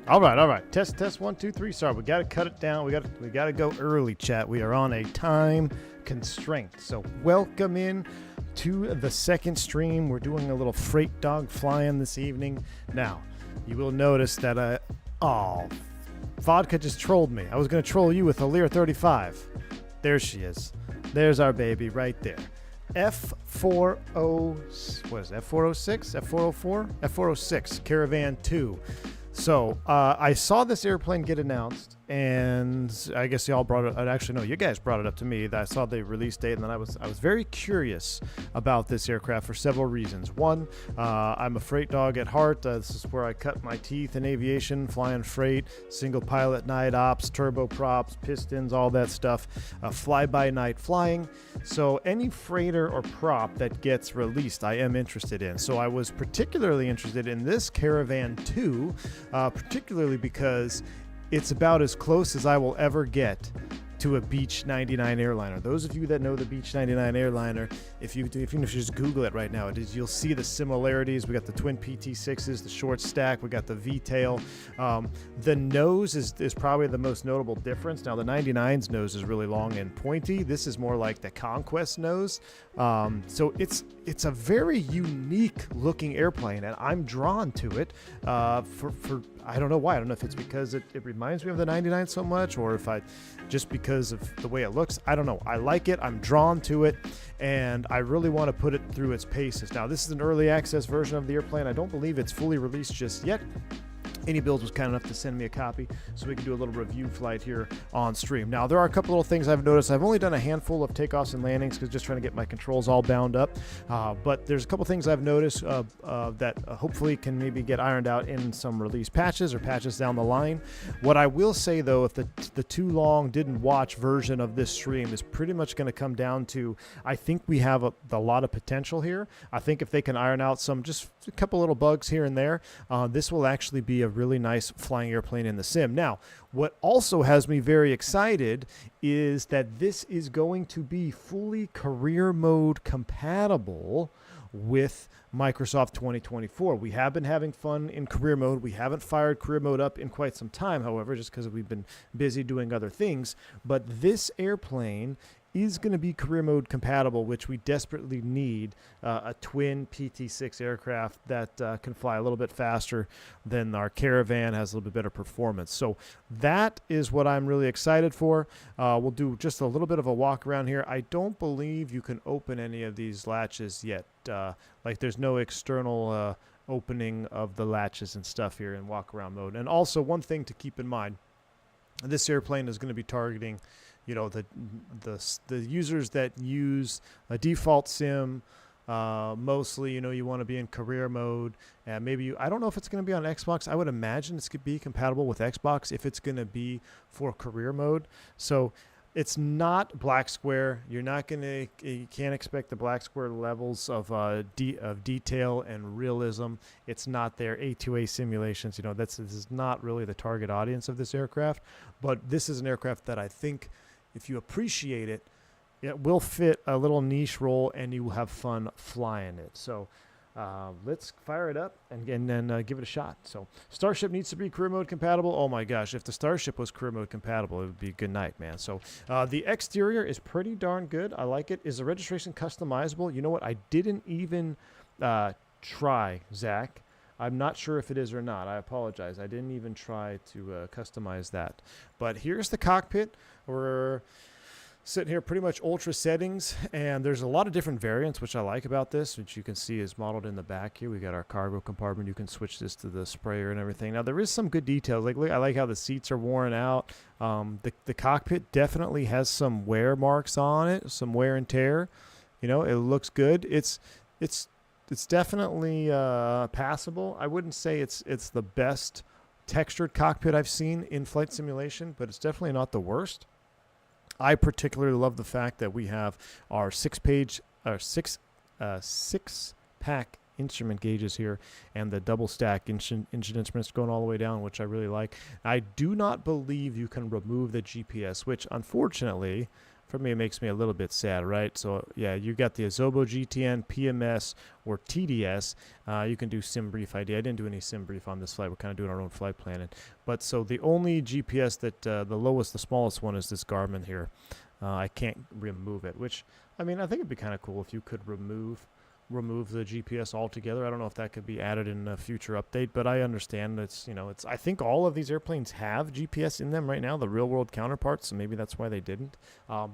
All right. Test 1, 2, 3. Sorry, we got to cut it down. We got to go early, chat. We are on a time constraint. So welcome in to the second stream. We're doing a little FreightDog flying this evening. Now, you will notice that Vodka just trolled me. I was going to troll you with a Lear 35. There she is. There's our baby right there. F406, F404, F406 Caravan 2. So I saw this airplane get announced, and I guess y'all brought it. Actually, no, you guys brought it up to me. That I saw the release date, and then I was very curious about this aircraft for several reasons. One, I'm a freight dog at heart. This is where I cut my teeth in aviation, flying freight, single pilot night ops, turboprops, pistons, all that stuff, fly-by-night flying. So any freighter or prop that gets released, I am interested in. So I was particularly interested in this Caravan 2. Particularly because it's about as close as I will ever get to a Beech 99 airliner. Those of you that know the Beech 99 airliner, if you just Google it right now, you'll see the similarities. We got the twin PT6s, the short stack, we got the V-tail. The nose is probably the most notable difference. Now the 99's nose is really long and pointy. This is more like the Conquest nose. So it's a very unique looking airplane, and I'm drawn to it for I don't know why. I don't know if it's because it reminds me of the 99 so much, or if just because of the way it looks. I don't know. I like it. I'm drawn to it, and I really want to put it through its paces. Now, this is an early access version of the airplane. I don't believe it's fully released just yet. Inibuilds was kind enough to send me a copy so we can do a little review flight here on stream. Now, there are a couple little things I've noticed. I've only done a handful of takeoffs and landings because just trying to get my controls all bound up. But there's a couple things I've noticed that hopefully can maybe get ironed out in some release patches or patches down the line. What I will say, though, if the too long didn't watch version of this stream is pretty much going to come down to, I think we have a lot of potential here. I think if they can iron out just a couple little bugs here and there, this will actually be a really nice flying airplane in the sim. Now, what also has me very excited is that this is going to be fully career mode compatible with Microsoft 2024. We have been having fun in career mode. We haven't fired career mode up in quite some time, however, just because we've been busy doing other things. But this airplane is going to be career mode compatible, which we desperately need a twin PT6 aircraft that can fly a little bit faster than our Caravan, has a little bit better performance. So that is what I'm really excited for. We'll do just a little bit of a walk around here. I don't believe you can open any of these latches yet. Like there's no external opening of the latches and stuff here in walk around mode. And also one thing to keep in mind, this airplane is going to be targeting the users that use a default sim, mostly, you want to be in career mode, and maybe I don't know if it's going to be on Xbox. I would imagine it's going to be compatible with Xbox if it's going to be for career mode. So it's not black square. You can't expect the black square levels of detail and realism. It's not their A2A simulations. This is not really the target audience of this aircraft, but this is an aircraft that I think, if you appreciate it, it will fit a little niche role, and you will have fun flying it. So let's fire it up and then give it a shot. So Starship needs to be career mode compatible. Oh my gosh, if the Starship was career mode compatible, it would be a good night, man. So the exterior is pretty darn good. I like it. Is the registration customizable? You know what? I didn't even try, Zach. I'm not sure if it is or not. I apologize. I didn't even try to customize that. But here's the cockpit. We're sitting here pretty much ultra settings, and there's a lot of different variants, which I like about this, which you can see is modeled in the back here. We got our cargo compartment. You can switch this to the sprayer and everything. Now, there is some good details. Like, I like how the seats are worn out. The cockpit definitely has some wear marks on it, some wear and tear. It looks good. It's definitely passable. I wouldn't say it's the best textured cockpit I've seen in flight simulation, but it's definitely not the worst. I particularly love the fact that we have our six-pack instrument gauges here, and the double stack engine instruments going all the way down, which I really like. I do not believe you can remove the GPS, which unfortunately for me, it makes me a little bit sad, right? So, yeah, you got the Azobo GTN, PMS, or TDS. You can do SimBrief ID. I didn't do any SimBrief on this flight. We're kind of doing our own flight planning. But so the only GPS that the smallest one is this Garmin here. I can't remove it, which, I mean, I think it'd be kind of cool if you could remove the GPS altogether. I don't know if that could be added in a future update, but I understand it's, I think all of these airplanes have GPS in them right now, the real world counterparts, so maybe that's why they didn't.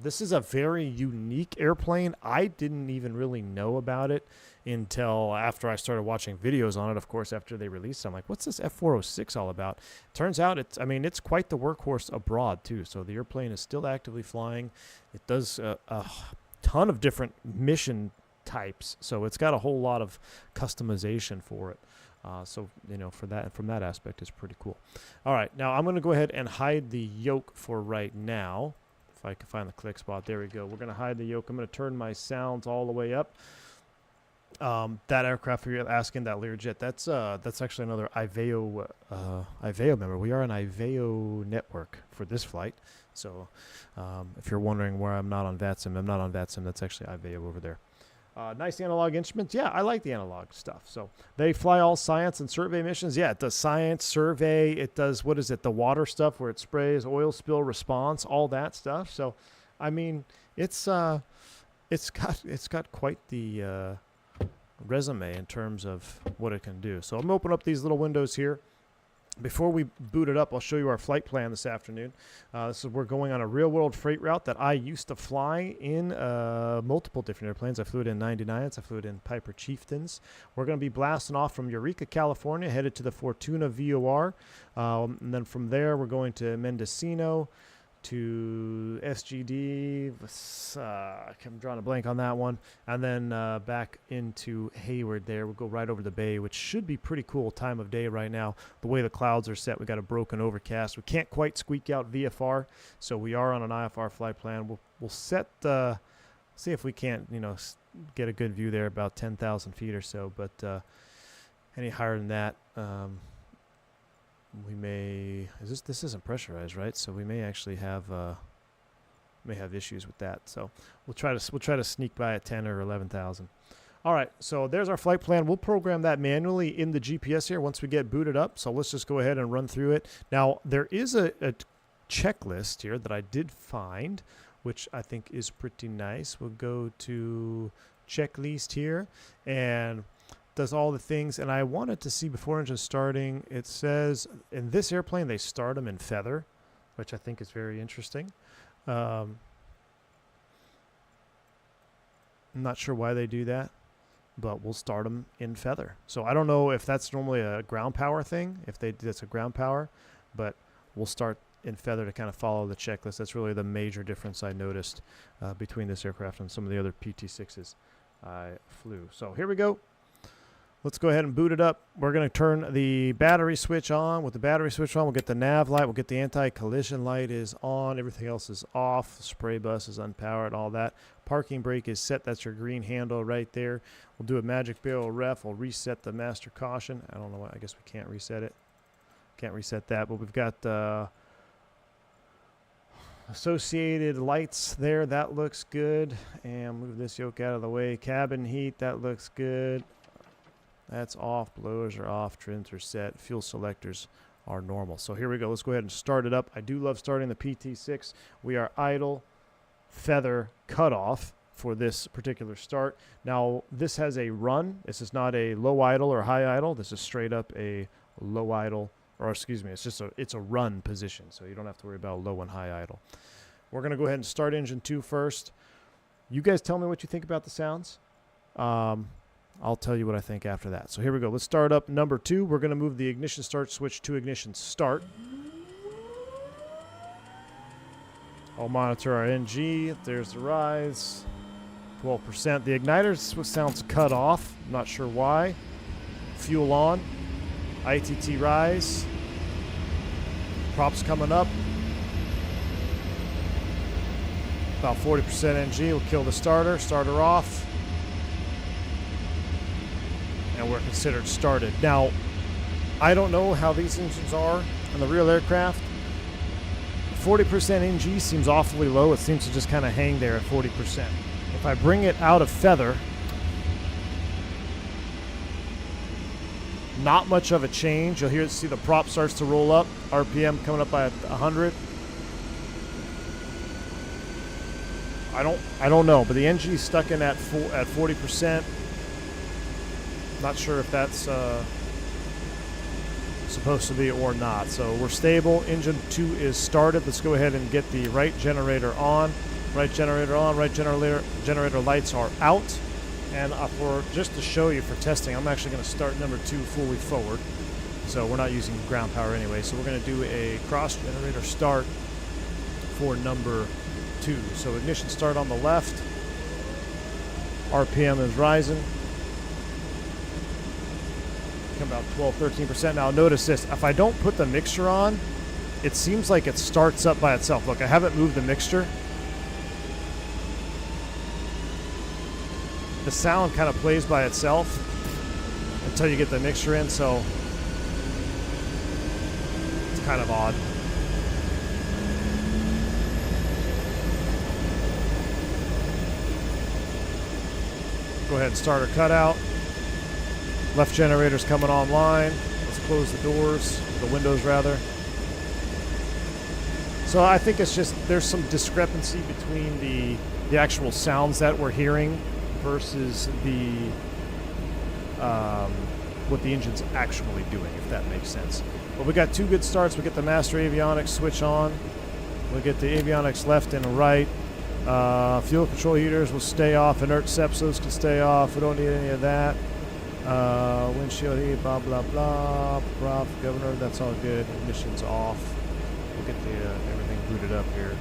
This is a very unique airplane. I didn't even really know about it until after I started watching videos on it, of course, after they released it. I'm like, what's this F406 all about? Turns out it's quite the workhorse abroad too. So the airplane is still actively flying. It does a ton of different mission types, so it's got a whole lot of customization for it. So from that aspect is pretty cool. All right, now I'm going to go ahead and hide the yoke for right now. If I can find the click spot, there we go. We're going to hide the yoke. I'm going to turn my sounds all the way up. That aircraft you're asking, that Learjet, that's actually another Iveo member. We are an Iveo network for this flight. So if you're wondering where I'm not on VATSIM, I'm not on VATSIM. That's actually Iveo over there. Nice analog instruments. Yeah, I like the analog stuff. So they fly all science and survey missions. Yeah, it does science, survey. It does, the water stuff where it sprays, oil spill response, all that stuff. So, I mean, it's got quite the resume in terms of what it can do. So I'm going to open up these little windows here. Before we boot it up, I'll show you our flight plan this afternoon. We're going on a real-world freight route that I used to fly in multiple different airplanes. I flew it in 99s. I flew it in Piper Chieftains. We're going to be blasting off from Eureka, California, headed to the Fortuna VOR. And then from there, we're going to Mendocino, to SGD. I'm drawing a blank on that one. And then back into Hayward there. We'll go right over the bay, which should be pretty cool time of day right now. The way the clouds are set, we got a broken overcast. We can't quite squeak out VFR, so we are on an IFR flight plan. We'll set, see if we can't, get a good view there about 10,000 feet or so. But any higher than that, we may, this isn't pressurized, right? So we may actually have issues with that. So we'll try to sneak by at 10 or 11,000. All right, so there's our flight plan. We'll program that manually in the GPS here once we get booted up. So let's just go ahead and run through it. Now there is a checklist here that I did find, which I think is pretty nice. We'll go to checklist here and does all the things, and I wanted to see before engine starting. It says in this airplane they start them in feather, which I think is very interesting. I'm not sure why they do that, but we'll start them in feather. So I don't know if that's normally a ground power thing, if that's a ground power, but we'll start in feather to kind of follow the checklist. That's really the major difference I noticed between this aircraft and some of the other PT6s I flew. So here we go. Let's go ahead and boot it up. We're going to turn the battery switch on. With the battery switch on, we'll get the nav light. We'll get the anti-collision light is on. Everything else is off. The spray bus is unpowered, all that. Parking brake is set. That's your green handle right there. We'll do a magic barrel ref. We'll reset the master caution. I don't know why. I guess we can't reset it. Can't reset that, but we've got associated lights there. That looks good. And move this yoke out of the way. Cabin heat, that looks good. That's off. Blowers are off. Trims are set. Fuel selectors are normal. So here we go. Let's go ahead and start it up. I do love starting the PT6. We are idle, feather, cutoff for this particular start. Now, this has a run. This is not a low idle or high idle. This is straight up a low idle, or excuse me, it's a run position. So you don't have to worry about low and high idle. We're going to go ahead and start engine 2 first. You guys tell me what you think about the sounds. I'll tell you what I think after that. So here we go. Let's start up number 2. We're going to move the ignition start switch to ignition start. I'll monitor our NG. There's the rise. 12%. The igniter sounds cut off. I'm not sure why. Fuel on. ITT rise. Props coming up. About 40% NG will kill the starter. Starter off. And we're considered started. Now, I don't know how these engines are on the real aircraft. 40% NG seems awfully low. It seems to just kind of hang there at 40%. If I bring it out of feather, not much of a change. You'll see the prop starts to roll up. RPM coming up by 100. I don't know, but the NG is stuck in at 40%. Not sure if that's supposed to be or not. So we're stable. Engine 2 is started. Let's go ahead and get the right generator on. Right generator on. Right generator lights are out. And just to show you for testing, I'm actually going to start number 2 fully forward. So we're not using ground power anyway. So we're going to do a cross generator start for number 2. So ignition start on the left. RPM is rising. Come about 12-13%. Now notice this. If I don't put the mixture on, it seems like it starts up by itself. Look, I haven't moved the mixture. The sound kind of plays by itself until you get the mixture in, so it's kind of odd. Go ahead and start our cutout. Left generator's coming online. Let's close the doors, the windows rather. So I think it's just there's some discrepancy between the actual sounds that we're hearing versus the what the engine's actually doing, if that makes sense. But we got 2 good starts. We get the master avionics switch on. We get the avionics left and right. Fuel control heaters will stay off. Inert sepsos can stay off. We don't need any of that. Windshield heat, blah blah blah. Prop governor, that's all good. Ignition's off. We'll get the everything booted up here.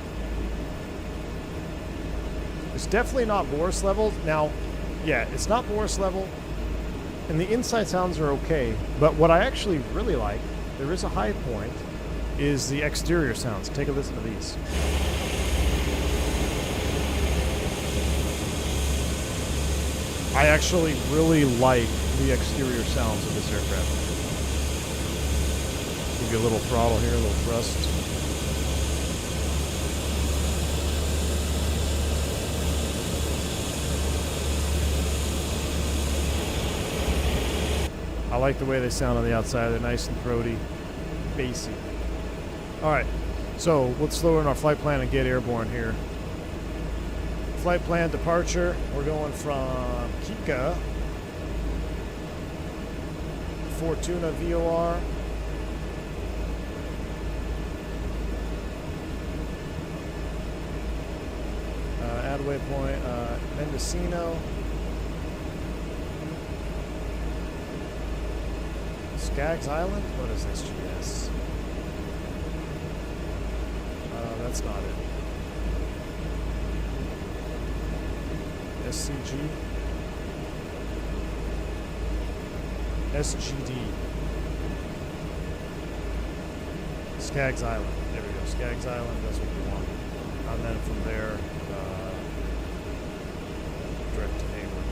It's definitely not Boris level. Now, yeah, it's not Boris level, and the inside sounds are okay. But what I actually really like, there is a high point, is the exterior sounds. Take a listen to these. I actually really like the exterior sounds of this aircraft. Give you a little throttle here, a little thrust. I like the way they sound on the outside. They're nice and throaty, bassy. All right, so let's lower in our flight plan and get airborne here. Flight plan departure. We're going from Kika, Fortuna VOR. Add waypoint, Mendocino. Skaggs Island? What is this GS? That's not it. SCG. SGD. Skaggs Island. There we go. Skaggs Island. That's what we want. And then from there, direct to Hayward.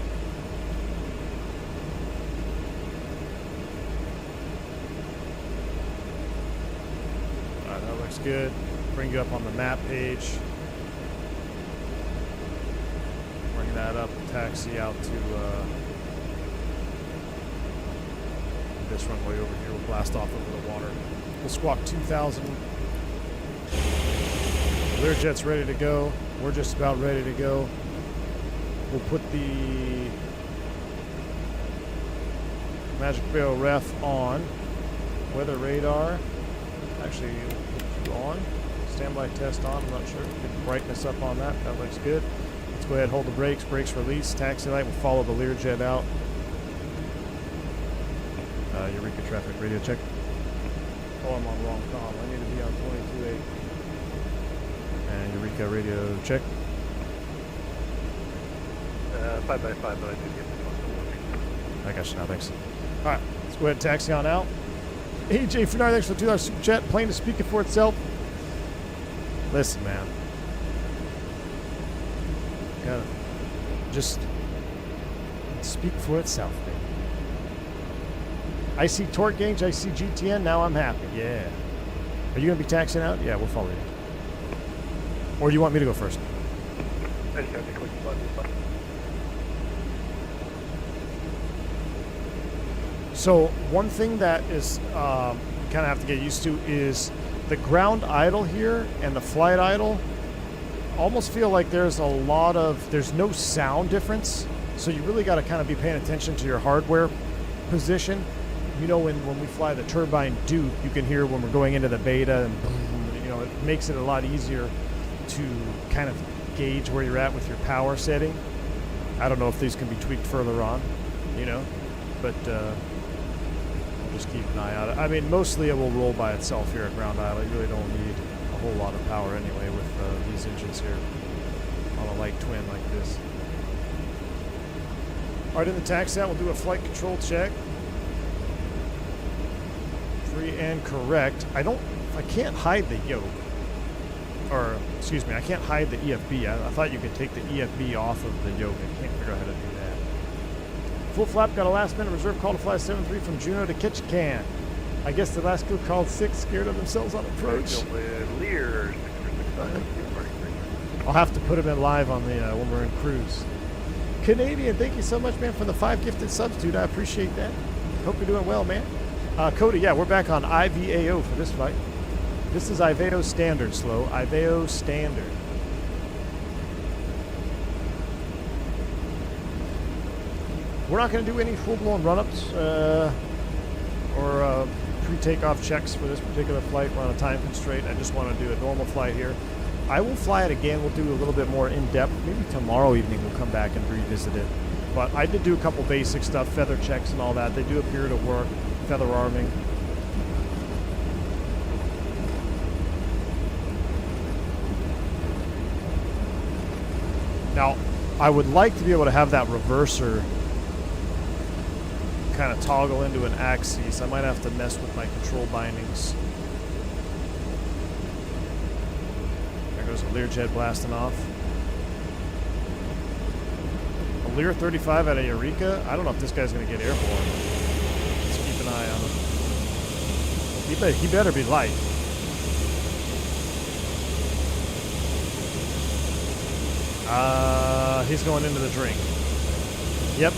Alright, that looks good. Bring you up on the map page. Bring that up, taxi out to this runway over here. We'll blast off over the water. We'll squawk 2,000. Learjet's ready to go. We're just about ready to go. We'll put the Magic Barrel ref on. Weather radar. Actually, put you on. Standby test on. I'm not sure. Get the brightness up on that. That looks good. Let's go ahead and hold the brakes. Brakes release. Taxi light. We'll follow the Learjet out. Eureka traffic radio check. Oh, I'm on wrong comm. I need to be on 22.8. And Eureka radio check. 5x5, but I did get the I got you now, thanks. Alright, let's go ahead and taxi on out. AJ Fernard, thanks for the $2 super chat. Plane is speaking for itself. Listen, man. Gotta just speak for itself, baby. I see torque gauge, I see GTN, now I'm happy. Yeah. Are you going to be taxiing out? Yeah, we'll follow you. Or do you want me to go first? I just have to click the button. So one thing that is kind of have to get used to is the ground idle here and the flight idle. Almost feel like there's no sound difference. So you really got to kind of be paying attention to your hardware position. You know, when we fly the turbine Duke, you can hear when we're going into the beta, and boom, you know, it makes it a lot easier to kind of gauge where you're at with your power setting. I don't know if these can be tweaked further on, you know, but we'll just keep an eye out. I mean, mostly it will roll by itself here at ground idle. You really don't need a whole lot of power anyway with these engines here on a light twin like this. All right, in the taxi out, we'll do a flight control check. Free and correct. I can't hide the yoke. Or, excuse me, I can't hide the EFB. I thought you could take the EFB off of the yoke. I can't figure out how to do that. Full flap, got a last minute reserve call to fly 7-3 from Juneau to Ketchikan. I guess the last crew called 6, scared of themselves on approach. Lear 6465. I'll have to put them in live on the when we're in cruise. Canadian, thank you so much, man, for the 5 gifted subs, dude. I appreciate that. Hope you're doing well, man. Cody, yeah, we're back on IVAO for this flight. This is IVAO Standard, slow. IVAO Standard. We're not going to do any full-blown run-ups or pre-takeoff checks for this particular flight. We're on a time constraint. I just want to do a normal flight here. I will fly it again. We'll do a little bit more in-depth. Maybe tomorrow evening we'll come back and revisit it. But I did do a couple basic stuff, feather checks and all that. They do appear to work. Feather arming. Now, I would like to be able to have that reverser kind of toggle into an axis. I might have to mess with my control bindings. There goes a Learjet blasting off. A Lear 35 out of Eureka. I don't know if this guy's going to get airborne. Let's keep an eye on him. He better be light. He's going into the drink. Yep.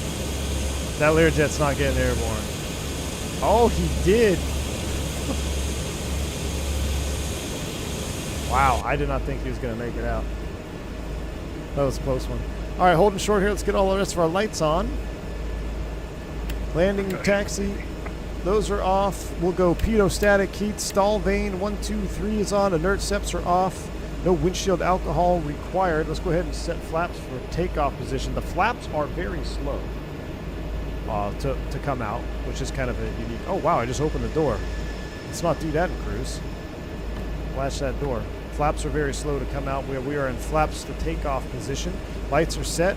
That Learjet's not getting airborne. Oh, he did. Wow, I did not think he was going to make it out. That was a close one. All right, holding short here. Let's get all the rest of our lights on. Landing taxi. Those are off. We'll go pitot static heat. Stall vane 1, 2, 3 is on. Inert seps are off. No windshield alcohol required. Let's go ahead and set flaps for takeoff position. The flaps are very slow to come out, which is kind of a unique. Oh, wow, I just opened the door. Let's not do that in cruise. Latch that door. Flaps are very slow to come out. We are in flaps to takeoff position. Lights are set.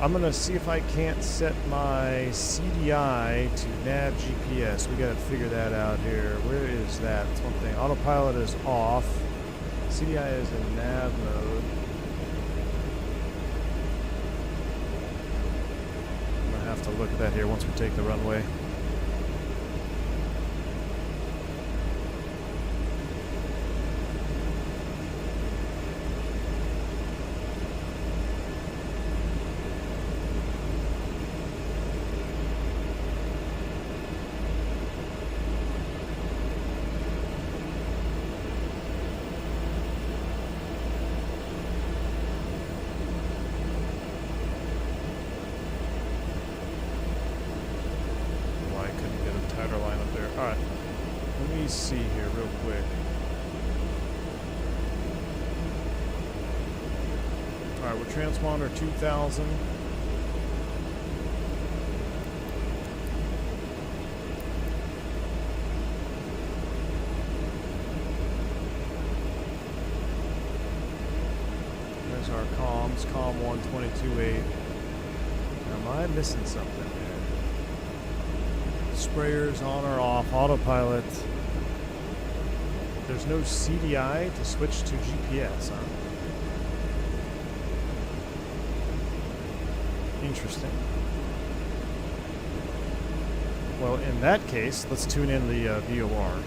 I'm going to see if I can't set my CDI to nav GPS. We got to figure that out here. Where is that? That's one thing. Autopilot is off. CDI is in nav mode. I'm going to have to look at that here once we take the runway. See here real quick. Alright, we're transponder 2000. There's our comms, comm 122.8. Am I missing something here? Sprayers on or off, autopilot. There's no CDI to switch to GPS, huh? Interesting. Well, in that case, let's tune in the VOR.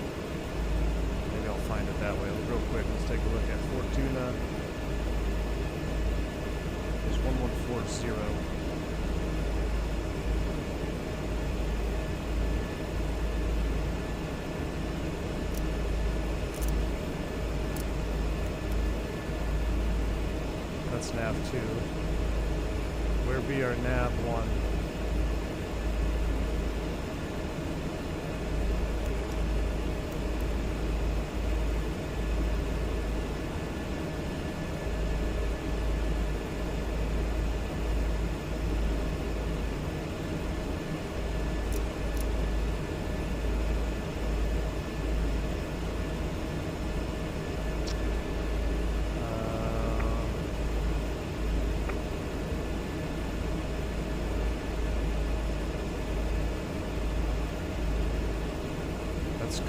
Maybe I'll find it that way. Real quick, let's take a look at Fortuna. There's 1140. That's nav 2. Where be our nav 1?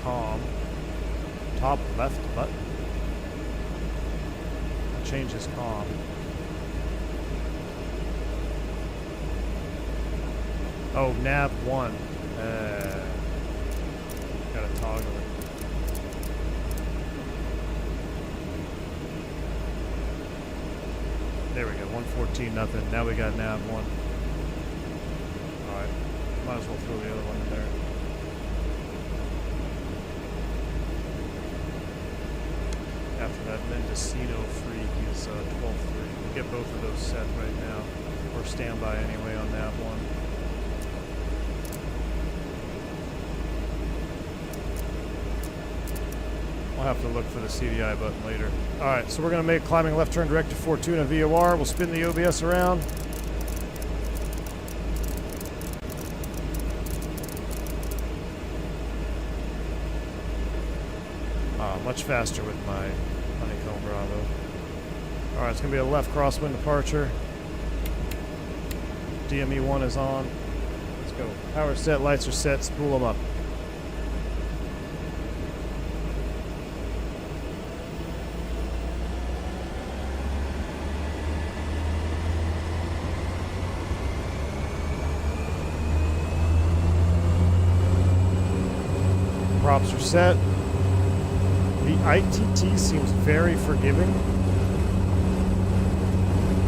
COM. Top left button. Changes COM. Oh, nav 1. Gotta toggle it. There we go. 114 nothing. Now we got nav 1. Alright. Might as well throw the other one in there. After that Mendocino freak is 12-3. We'll get both of those set right now. Or standby anyway on that one. We'll have to look for the CDI button later. Alright, so we're going to make climbing left turn direct to Fortuna VOR. We'll spin the OBS around. Much faster with my Honeycomb Bravo. Alright, it's going to be a left crosswind departure. DME1 is on. Let's go. Power set, lights are set, spool them up. Props are set. The ITT seems very forgiving.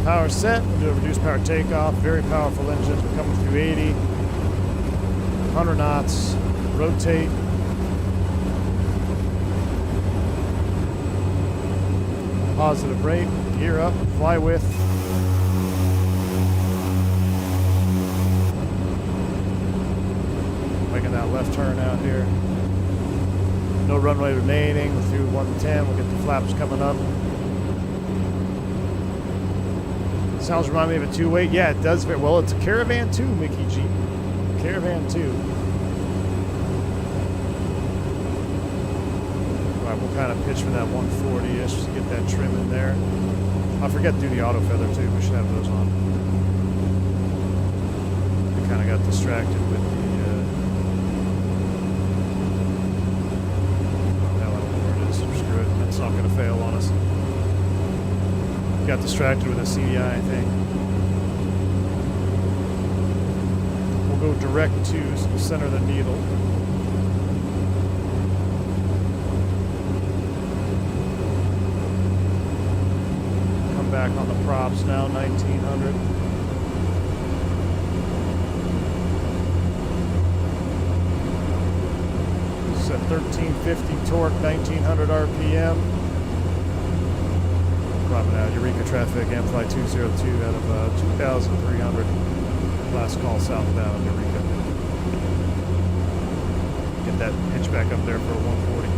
Power set, we'll do a reduced power takeoff, very powerful engines, we're coming through 80, 100 knots, rotate. Positive rate, gear up, fly with. Making that left turn out here. No runway remaining through 110. We'll get the flaps coming up. Sounds remind me of a two-way. Yeah, it does. Well, it's a Caravan 2, Mickey G. Caravan 2. All right, we'll kind of pitch for that 140-ish to get that trim in there. I forget to do the auto feather too. We should have those on. We kind of got distracted with the. It's not going to fail on us. Got distracted with a CDI, I think. We'll go direct to, so we'll center the needle. Come back on the props now, 1900. At 1350 torque, 1900 RPM. Dropping out Eureka traffic, Amfly 202 out of 2300. Last call southbound Eureka. Get that pitch back up there for a 140.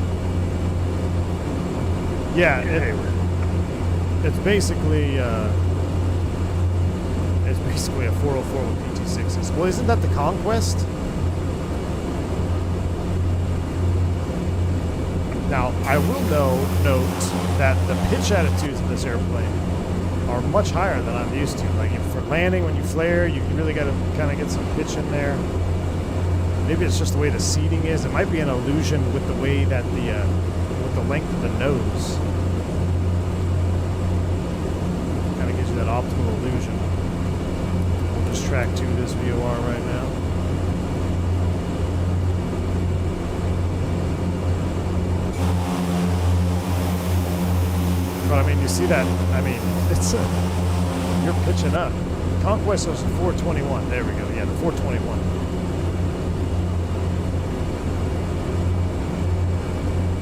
Yeah, it's basically a 404 with PT6s. Well, isn't that the Conquest? Now, I will note that the pitch attitudes of this airplane are much higher than I'm used to. Like, for landing, when you flare, you really got to kind of get some pitch in there. Maybe it's just the way the seating is. It might be an illusion with the way that with the length of the nose. Kind of gives you that optimal illusion. We'll just track to this VOR right now. I mean, you see that? I mean, it's you're pitching up. Conquest was 421. There we go. Yeah, the 421.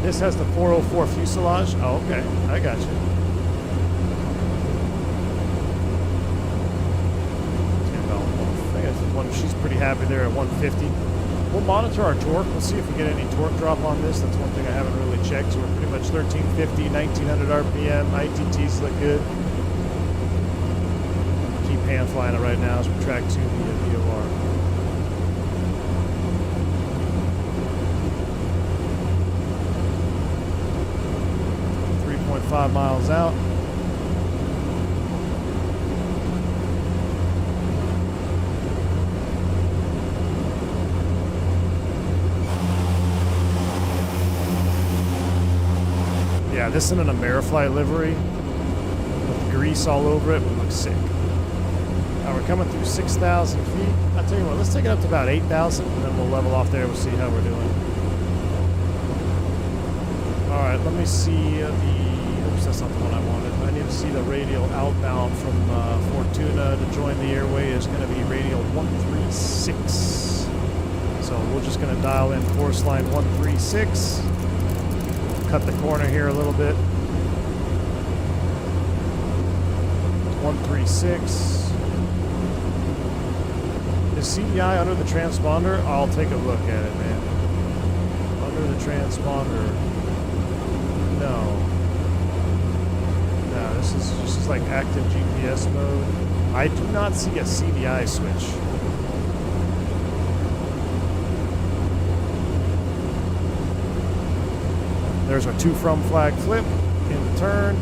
This has the 404 fuselage. Oh, okay. I got you. She's pretty happy there at 150. We'll monitor our torque. We'll see if we get any torque drop on this. That's one thing I haven't really checked. So we're pretty much 1350, 1900 RPM. ITTs look good. Keep hand flying it right now as we track to the VOR. 3.5 miles out. Yeah, this in an Amerifly livery with grease all over it would look sick. Now we're coming through 6,000 feet. I'll tell you what, let's take it up to about 8,000 and then we'll level off there. We'll see how we're doing. All right, let me see oops, that's not the one I wanted. I need to see the radial outbound from Fortuna to join the airway is going to be radial 136. So we're just going to dial in force line 136. Cut the corner here a little bit. 136. Is CDI under the transponder? I'll take a look at it, man. Under the transponder. No. No, this is like active GPS mode. I do not see a CDI switch. There's our to from flag flip in the turn.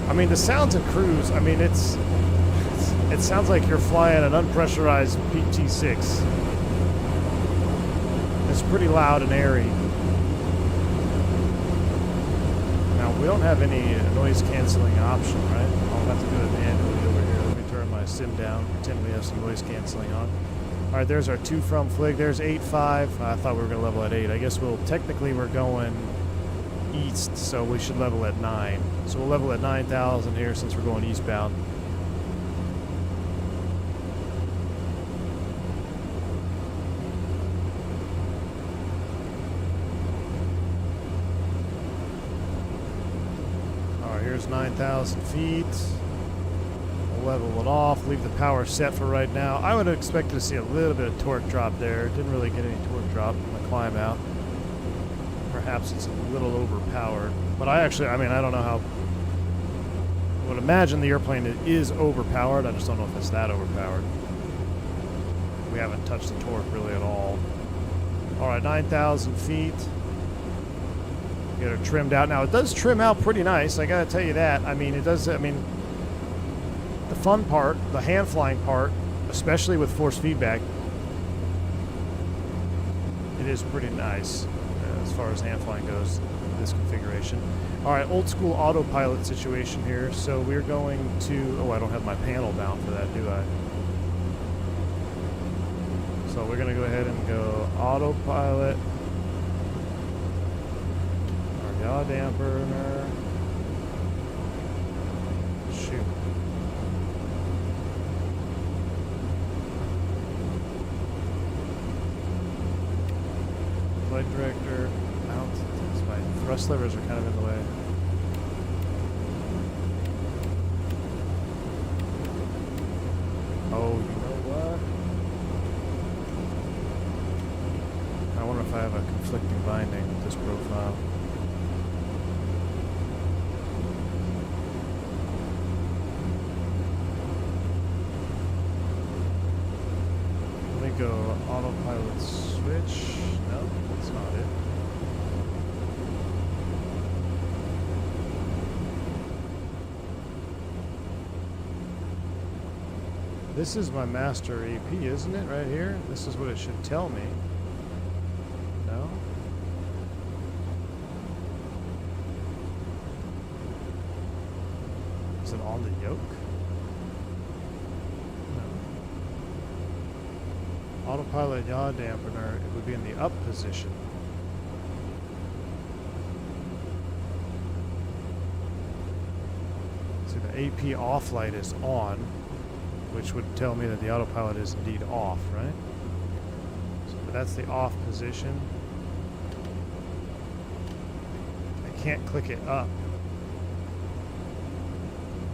I mean, the sounds in cruise, I mean, it sounds like you're flying an unpressurized PT-6. It's pretty loud and airy. Now, we don't have any noise canceling option, right? I'll have to do it manually over here. Let me turn my sim down, pretend we have some noise canceling on. All right, there's our to from flig. There's 8.5. I thought we were going to level at 8. I guess we're going east, so we should level at 9. So we'll level at 9,000 here since we're going eastbound. All right, here's 9,000 feet. Level it off, leave the power set for right now. I would have expected to see a little bit of torque drop there. Didn't really get any torque drop on the climb out. Perhaps it's a little overpowered. But I mean, I don't know how. I would imagine the airplane is overpowered. I just don't know if it's that overpowered. We haven't touched the torque really at all. All right, 9,000 feet. Get her trimmed out. Now, it does trim out pretty nice. I got to tell you that. I mean, it does. I mean, the fun part, the hand flying part, especially with force feedback, it is pretty nice as far as hand flying goes in this configuration. All right, old school autopilot situation here. So we're going to, oh, I don't have my panel down for that, do I? So we're going to go ahead and go autopilot. Our yaw dampener. Shoot. Flight director out. My thrust levers are kind of in the way. Oh, you know what? I wonder if I have a conflicting binding with this profile. Let me go autopilot switch. No, that's not it. This is my master AP, isn't it, right here? This is what it should tell me. No? Is it on the yoke? No. Autopilot yaw dampener, it would be in the up position. AP off light is on, which would tell me that the autopilot is indeed off, right? So that's the off position. I can't click it up.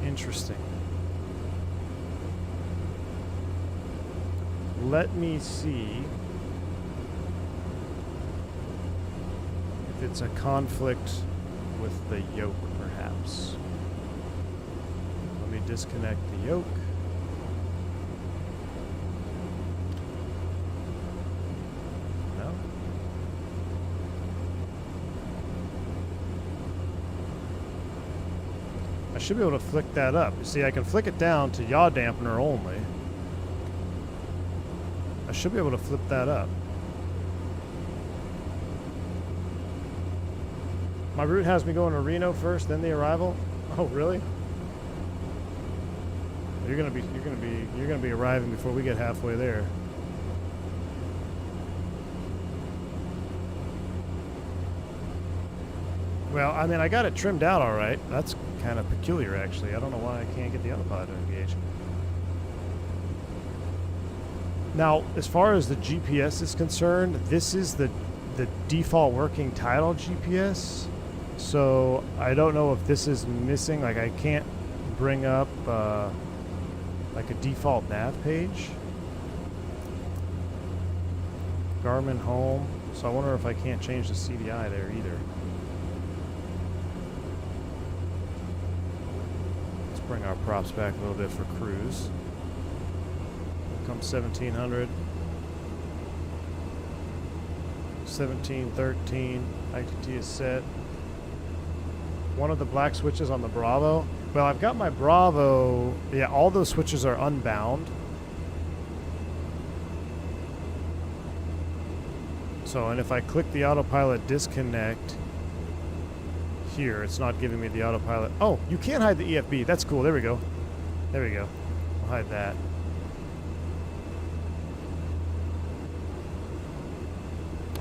Interesting. Let me see if it's a conflict with the yoke, perhaps. Let me disconnect the yoke. No? I should be able to flick that up. You see, I can flick it down to yaw dampener only. I should be able to flip that up. My route has me going to Reno first, then the arrival. Oh, really? You're gonna be arriving before we get halfway there. Well, I mean, I got it trimmed out all right. That's kind of peculiar, actually. I don't know why I can't get the autopilot to engage. Now, as far as the GPS is concerned, this is the default working title GPS. So I don't know if this is missing. Like, I can't bring up like a default nav page. Garmin home. So I wonder if I can't change the CDI there either. Let's bring our props back a little bit for cruise. Come 1700. 1713. ITT is set. One of the black switches on the Bravo. Well, I've got my Bravo. Yeah, all those switches are unbound. So, and if I click the autopilot disconnect here, it's not giving me the autopilot. Oh, you can hide the EFB. That's cool. There we go. There we go. I'll hide that.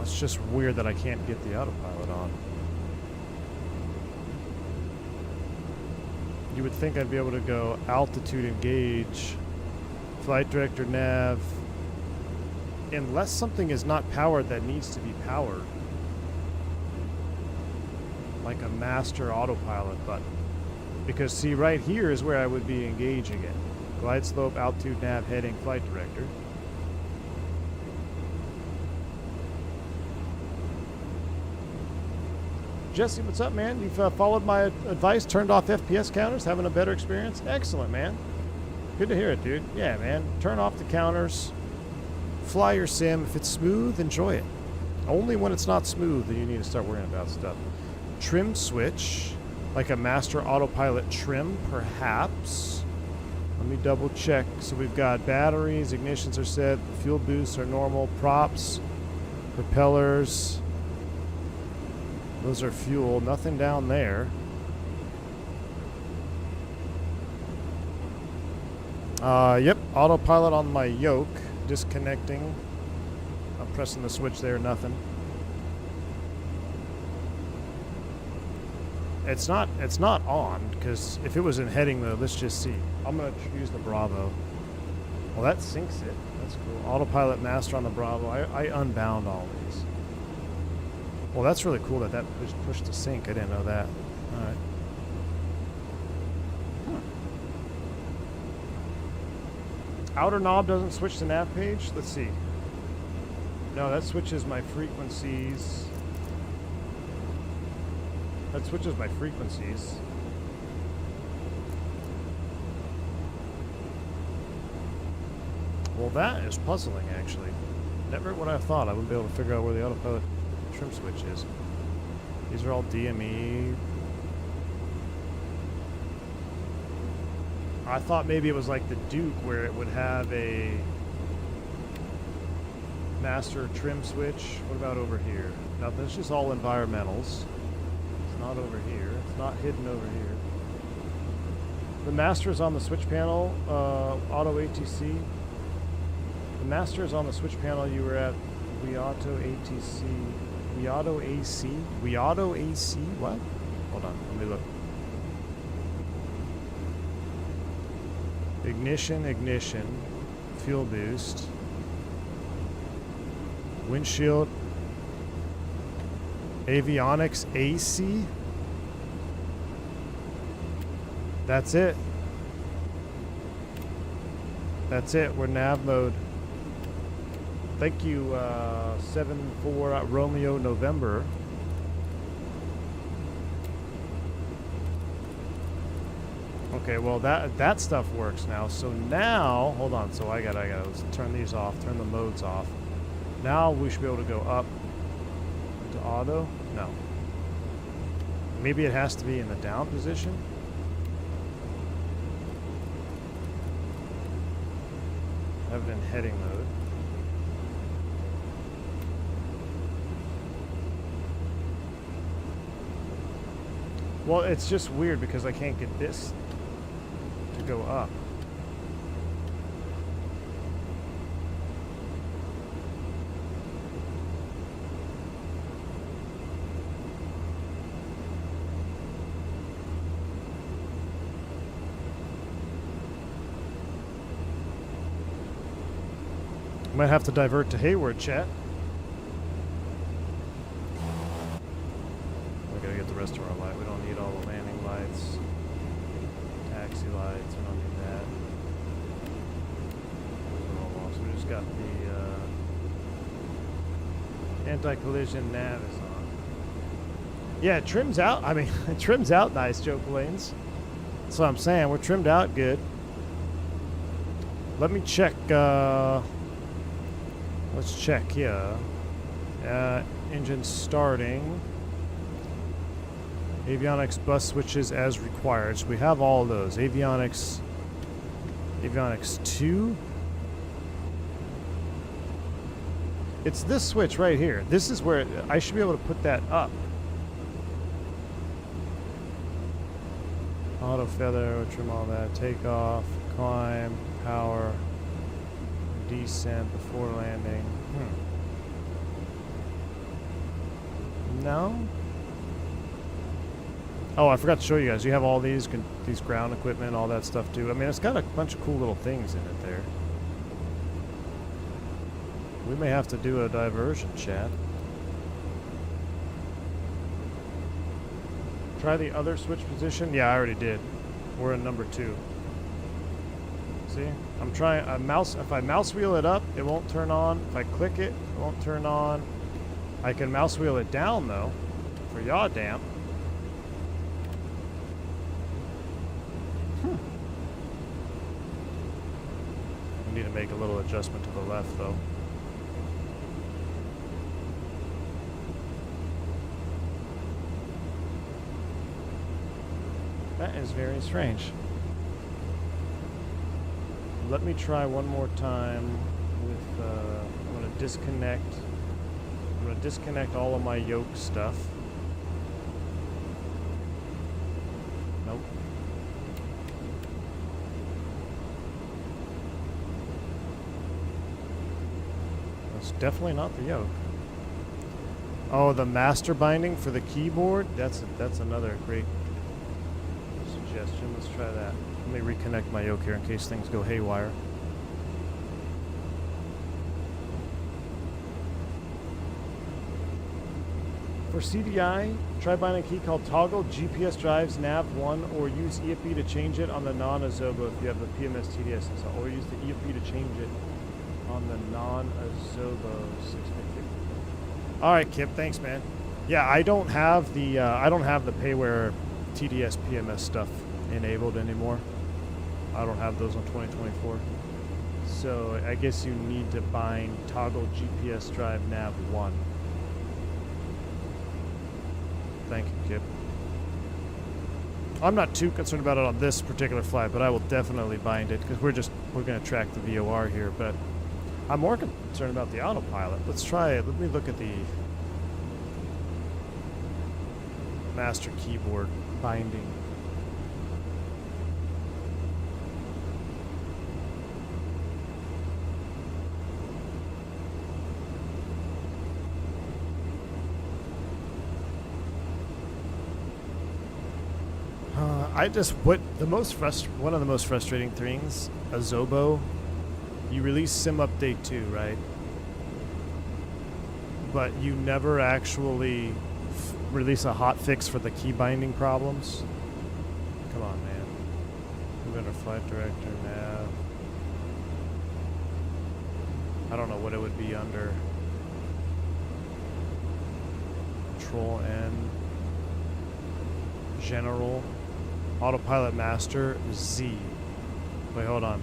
It's just weird that I can't get the autopilot on. You would think I'd be able to go altitude engage, flight director nav, unless something is not powered that needs to be powered. Like a master autopilot button. Because see, right here is where I would be engaging it. Glide slope, altitude nav, heading, flight director. Jesse, what's up, man? You've followed my advice, turned off FPS counters, having a better experience? Excellent, man. Good to hear it, dude. Yeah, man. Turn off the counters. Fly your sim. If it's smooth, enjoy it. Only when it's not smooth that you need to start worrying about stuff. Trim switch, like a master autopilot trim, perhaps. Let me double check. So we've got batteries, ignitions are set, fuel boosts are normal, props, propellers. Those are fuel, nothing down there. Yep, autopilot on my yoke, disconnecting. I'm pressing the switch there, nothing. It's not on, because if it was in heading mode, let's just see. I'm gonna use the Bravo. Well, that syncs it. That's cool. Autopilot master on the Bravo. I unbound all these. Well, that's really cool that that pushed to sync. I didn't know that. All right. Outer knob doesn't switch to nav page. Let's see. No, that switches my frequencies. That switches my frequencies. Well, that is puzzling, actually. Never would I have thought I wouldn't be able to figure out where the autopilot trim switch is. These are all DME. I thought maybe it was like the Duke where it would have a master trim switch. What about over here? Now this is just all environmentals. It's not over here. It's not hidden over here. The master is on the switch panel, auto ATC. The master is on the switch panel. You were at Auto ATC. Auto AC? Auto AC? What? Hold on, let me look. Ignition, fuel boost, windshield, avionics AC. That's it. That's it. We're nav mode. Thank you, 74 Romeo November. Okay, well that stuff works now. So now, hold on. So I gotta let's turn these off. Turn the modes off. Now we should be able to go up to auto. No. Maybe it has to be in the down position. Have it in heading mode. Well, it's just weird because I can't get this to go up. Might have to divert to Hayward, chat. We gotta get the rest of our light. We don't need all the landing lights, taxi lights. We don't need that. Those are all off. So we just got the anti-collision nav is on. Yeah, it trims out. I mean, it trims out nice, Joe Plains. That's what I'm saying. We're trimmed out good. Let me check. Let's check here. Engine starting. Avionics bus switches as required. So we have all of those. Avionics 2. It's this switch right here. This is where I should be able to put that up. Auto feather, we'll trim all that. Takeoff, climb, power, descent before landing. No? Oh, I forgot to show you guys. You have all these ground equipment, all that stuff too. I mean, it's got a bunch of cool little things in it there. We may have to do a diversion, chat. Try the other switch position. Yeah, I already did. We're in number 2. See? I'm trying if I mouse wheel it up, it won't turn on. If I click it, it won't turn on. I can mouse wheel it down though for yaw damp. I need to make a little adjustment to the left though. That is very strange. Let me try one more time with, I'm going to disconnect all of my yoke stuff. Nope. That's definitely not the yoke. Oh, the master binding for the keyboard? That's another great suggestion. Let's try that. Let me reconnect my yoke here in case things go haywire. For CDI, try buying a key called Toggle GPS Drives Nav1 or use EFB to change it on the non-Azobo if you have the PMS TDS installed, or use the EFB to change it on the non-Azobo 650. All right, Kip, thanks, man. Yeah, I don't have the payware TDS PMS stuff enabled anymore. I don't have those on 2024. So I guess you need to bind Toggle GPS Drive Nav 1. Thank you, Kip. I'm not too concerned about it on this particular flight, but I will definitely bind it because we're going to track the VOR here. But I'm more concerned about the autopilot. Let's try it. Let me look at the master keyboard binding. I just what the most one of the most frustrating things, a Zobo, you release sim update 2, right? But you never actually release a hot fix for the key binding problems. Come on, man. We're gonna flight director nav. I don't know what it would be under. Control N. General. Autopilot master Z. Wait, hold on.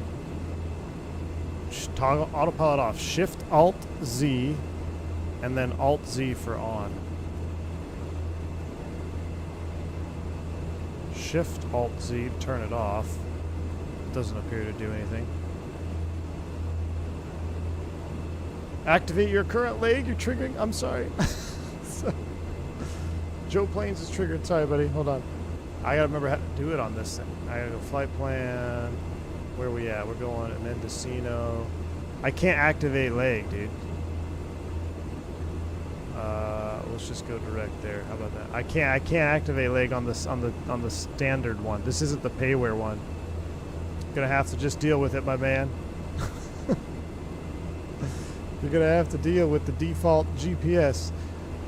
Toggle autopilot off. Shift Alt Z and then Alt Z for on. Shift Alt Z, turn it off. It doesn't appear to do anything. Activate your current leg. You're triggering. I'm sorry. So, Joe Planes is triggered. Sorry, buddy. Hold on. I gotta remember how to do it on this thing. I gotta go flight plan. Where are we at? We're going at Mendocino. I can't activate leg, dude. Let's just go direct there. How about that? I can't activate leg on this on the standard one. This isn't the payware one. Gonna have to just deal with it, my man. You're gonna have to deal with the default GPS.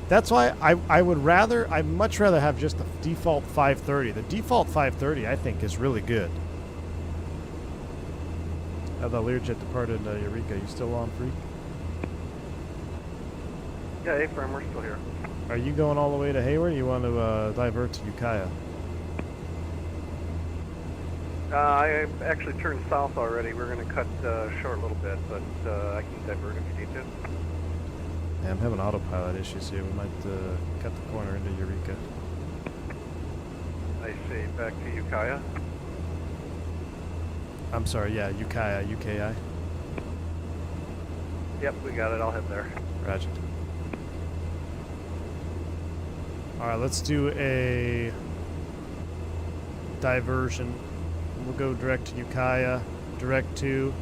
That's why I'd much rather have just the default 530. The default 530 I think is really good. The Learjet departed Eureka. You still on, Freak? Yeah, A-frame, we're still here. Are you going all the way to Hayward, or you want to divert to Ukiah? I actually turned south already. We're going to cut short a little bit, but I can divert if you need to. Yeah, I'm having autopilot issues here. We might cut the corner into Eureka. I see. Back to Ukiah. I'm sorry, yeah, Ukiah, UKI. Yep, we got it. I'll head there. Roger. Alright, let's do a diversion. We'll go direct to Ukiah, direct to.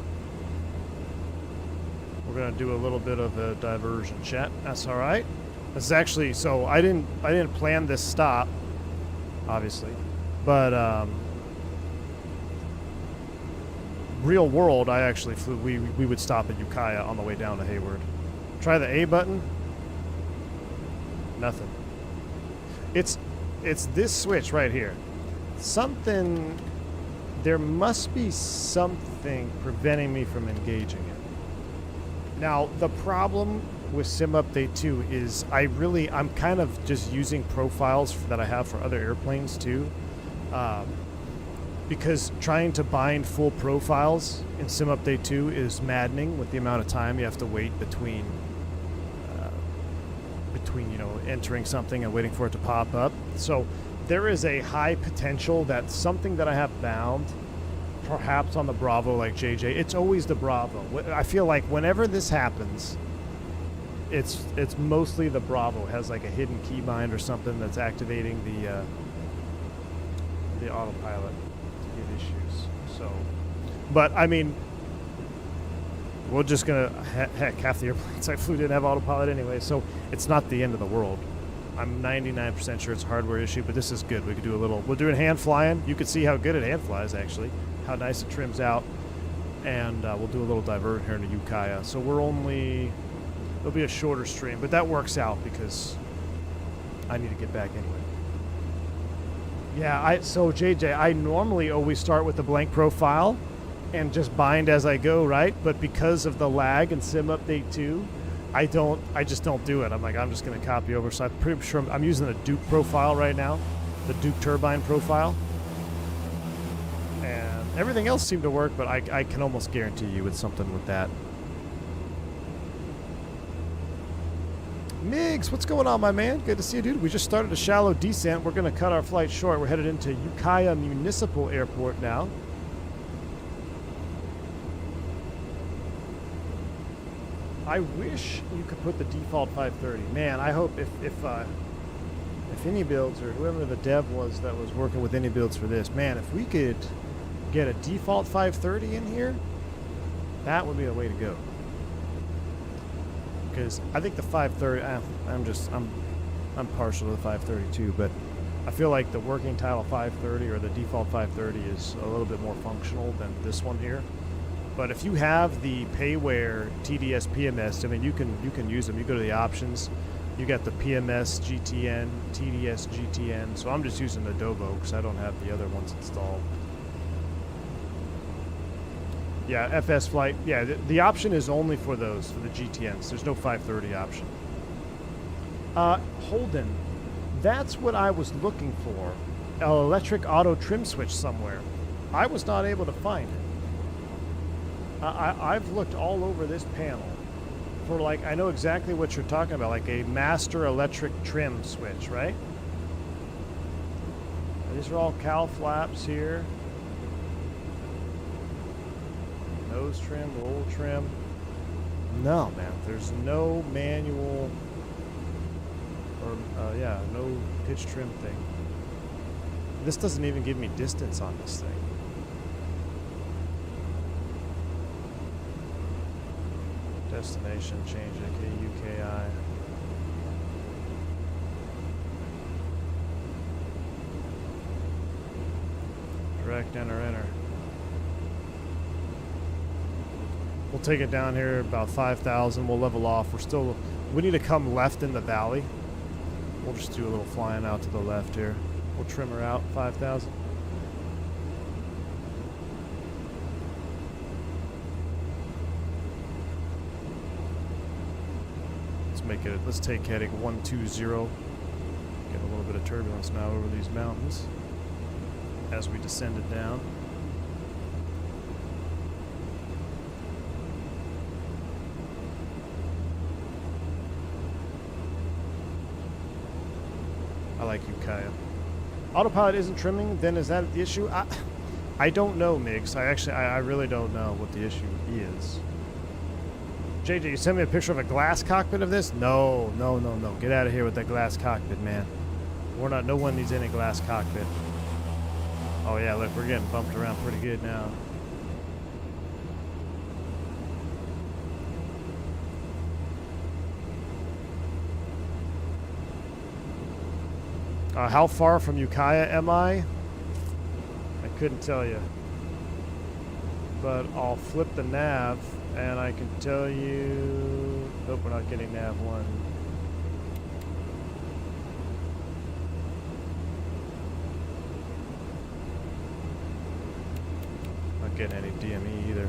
We're gonna do a little bit of a diversion, chat. That's all right. This is actually so I didn't plan this stop, obviously, but real world I actually flew. We would stop at Ukiah on the way down to Hayward. Try the A button. Nothing. It's this switch right here. Something. There must be something preventing me from engaging it. Now, the problem with Sim Update 2 is I'm kind of just using profiles that I have for other airplanes too. Because trying to bind full profiles in Sim Update 2 is maddening with the amount of time you have to wait between entering something and waiting for it to pop up. So there is a high potential that something that I have bound, perhaps on the Bravo like JJ, it's always the Bravo. I feel like whenever this happens, it's mostly the Bravo has like a hidden keybind or something that's activating the autopilot to get issues. So, but I mean, we're just gonna heck, half the airplanes I flew didn't have autopilot anyway, so it's not the end of the world. I'm 99% sure it's a hardware issue, but this is good. We could do we're doing hand flying. You can see how good it hand flies actually, how nice it trims out, and we'll do a little divert here into Ukiah. So it'll be a shorter stream, but that works out because I need to get back anyway. Yeah, so JJ, I normally always start with the blank profile and just bind as I go, right? But because of the lag in Sim Update 2, I just don't do it. I'm like, I'm just going to copy over. So I'm pretty sure I'm using the Duke profile right now, the Duke turbine profile. And everything else seemed to work, but I can almost guarantee you it's something with that. Migs, what's going on, my man? Good to see you, dude. We just started a shallow descent. We're going to cut our flight short. We're headed into Ukiah Municipal Airport now. I wish you could put the default 530. Man, I hope if inibuilds or whoever the dev was that was working with inibuilds for this, man, if we could get a default 530 in here, that would be the way to go. Because I think the 530, I'm partial to the 532, but I feel like the working title 530 or the default 530 is a little bit more functional than this one here. But if you have the payware TDS PMS, I mean, you can use them. You go to the options, you got the PMS GTN, TDS GTN. So I'm just using the Dovo because I don't have the other ones installed. Yeah, FS Flight. Yeah, the option is only for those, for the GTNs. There's no 530 option. Holden, that's what I was looking for. An electric auto trim switch somewhere. I was not able to find it. I've looked all over this panel for, like, I know exactly what you're talking about, like a master electric trim switch, right? These are all cowl flaps here. Nose trim, roll trim. No, man, there's no manual or, yeah, no pitch trim thing. This doesn't even give me distance on this thing. Destination, change it, Ukiah. Direct enter. We'll take it down here about 5,000. We'll level off. We need to come left in the valley. We'll just do a little flying out to the left here. We'll trim her out 5,000. Let's take heading 120. Get a little bit of turbulence now over these mountains as we descended down. I like Ukiah. Autopilot isn't trimming, then is that the issue? I don't know, Migs. I really don't know what the issue is. JJ, you sent me a picture of a glass cockpit of this? No. Get out of here with that glass cockpit, man. No one needs any glass cockpit. Oh yeah, look, we're getting bumped around pretty good now. How far from Ukiah am I? I couldn't tell you. But I'll flip the nav. And I can tell you... Nope, we're not getting nav 1. Not getting any DME either.